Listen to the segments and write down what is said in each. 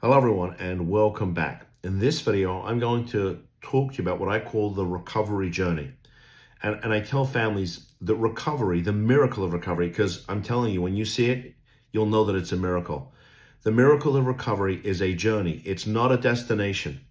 Hello everyone and welcome back. In this video, I'm going to talk to you about what I call the recovery journey. And I tell families that recovery, the miracle of recovery, because I'm telling you, when you see it, you'll know that it's a miracle. The miracle of recovery is a journey. It's not a destination.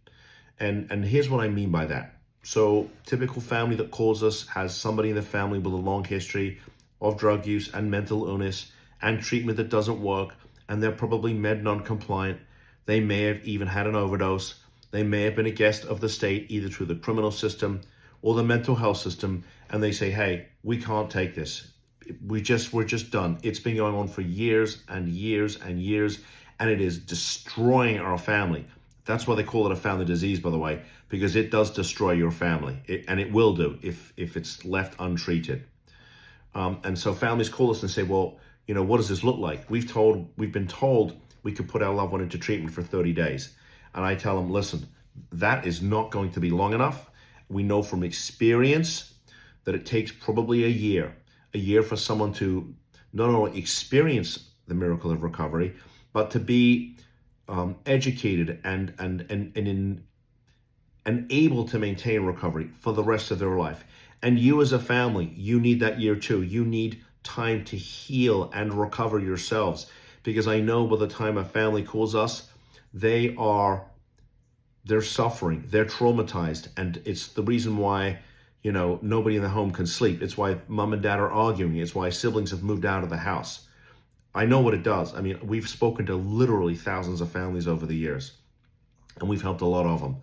And here's what I mean by that. So typical family that calls us has somebody in the family with a long history of drug use and mental illness and treatment that doesn't work, and they're probably med non-compliant. They may have even had an overdose. They may have been a guest of the state, either through the criminal system or the mental health system. And they say, hey, we can't take this. We're just done. It's been going on for years and years and years, and it is destroying our family. That's why they call it a family disease, by the way, because it does destroy your family. And it will do if it's left untreated. And so families call us and say, well, what does this look like? We've been told we could put our loved one into treatment for 30 days. And I tell them, listen, that is not going to be long enough. We know from experience that it takes probably a year for someone to not only experience the miracle of recovery, but to be educated and able to maintain recovery for the rest of their life. And you as a family, you need that year too. You need time to heal and recover yourselves. Because I know by the time a family calls us, they're suffering, they're traumatized. And it's the reason why, nobody in the home can sleep. It's why mom and dad are arguing. It's why siblings have moved out of the house. I know what it does. I mean, we've spoken to literally thousands of families over the years, and we've helped a lot of them.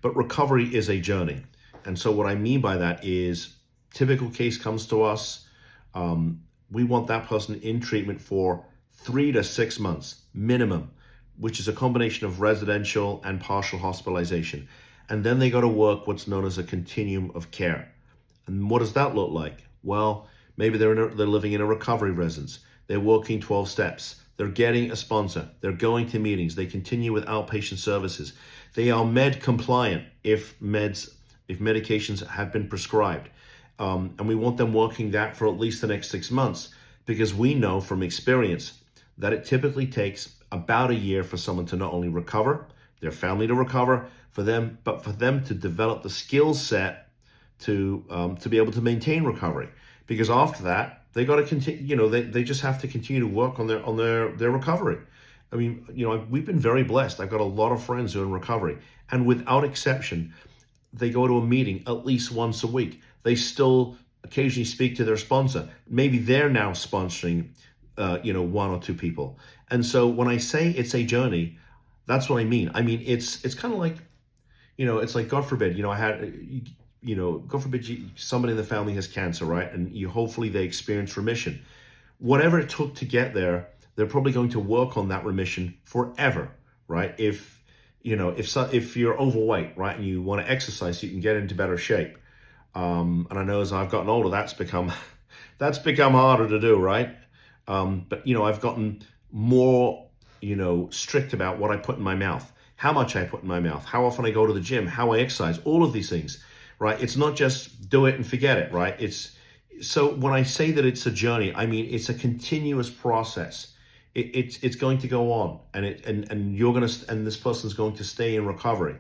But recovery is a journey. And so what I mean by that is, typical case comes to us. We want that person in treatment for 3 to 6 months minimum, which is a combination of residential and partial hospitalization. And then they got to work what's known as a continuum of care. And what does that look like? Well, maybe they're living in a recovery residence. They're working 12 steps. They're getting a sponsor. They're going to meetings. They continue with outpatient services. They are med compliant if medications have been prescribed. And we want them working that for at least the next 6 months, because we know from experience that it typically takes about a year for someone to not only recover, their family to recover, but for them to develop the skill set to be able to maintain recovery. Because after that, they got to continue. They just have to continue to work on their recovery. I mean, we've been very blessed. I've got a lot of friends who are in recovery, and without exception, they go to a meeting at least once a week. They still occasionally speak to their sponsor. Maybe they're now sponsoring one or two people. And so when I say it's a journey, that's what I mean. I mean, it's kind of like, it's like, God forbid, God forbid somebody in the family has cancer, right? And hopefully they experience remission. Whatever it took to get there, they're probably going to work on that remission forever, right? If you're overweight, right, and you want to exercise so you can get into better shape. And I know as I've gotten older, that's become harder to do, right? But I've gotten more, strict about what I put in my mouth, how much I put in my mouth, how often I go to the gym, how I exercise, all of these things, right? It's not just do it and forget it, right? So when I say that it's a journey, I mean, it's a continuous process. It's going to go on, and this person's going to stay in recovery.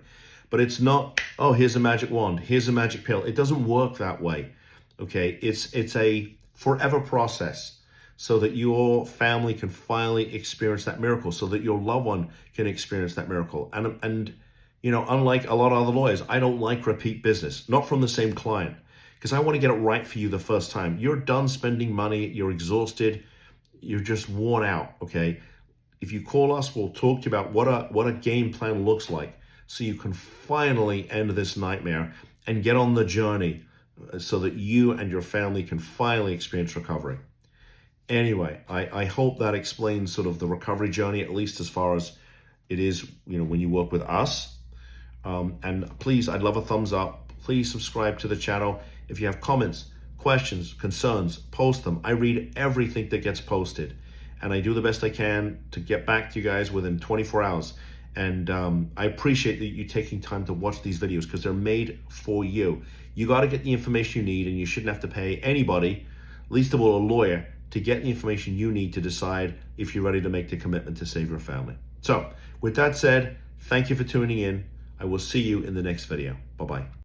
But it's not, oh, here's a magic wand, here's a magic pill. It doesn't work that way, okay? It's a forever process, so that your family can finally experience that miracle, so that your loved one can experience that miracle. And unlike a lot of other lawyers, I don't like repeat business, not from the same client, because I want to get it right for you the first time. You're done spending money, you're exhausted, you're just worn out, okay? If you call us, we'll talk to you about what a game plan looks like, so you can finally end this nightmare and get on the journey so that you and your family can finally experience recovery. Anyway, I hope that explains sort of the recovery journey, at least as far as it is, when you work with us. And please, I'd love a thumbs up. Please subscribe to the channel. If you have comments, questions, concerns, post them. I read everything that gets posted, and I do the best I can to get back to you guys within 24 hours. And I appreciate that you taking time to watch these videos, because they're made for you. You got to get the information you need, and you shouldn't have to pay anybody, least of all a lawyer, to get the information you need to decide if you're ready to make the commitment to save your family. So with that said, thank you for tuning in. I will see you in the next video. Bye-bye.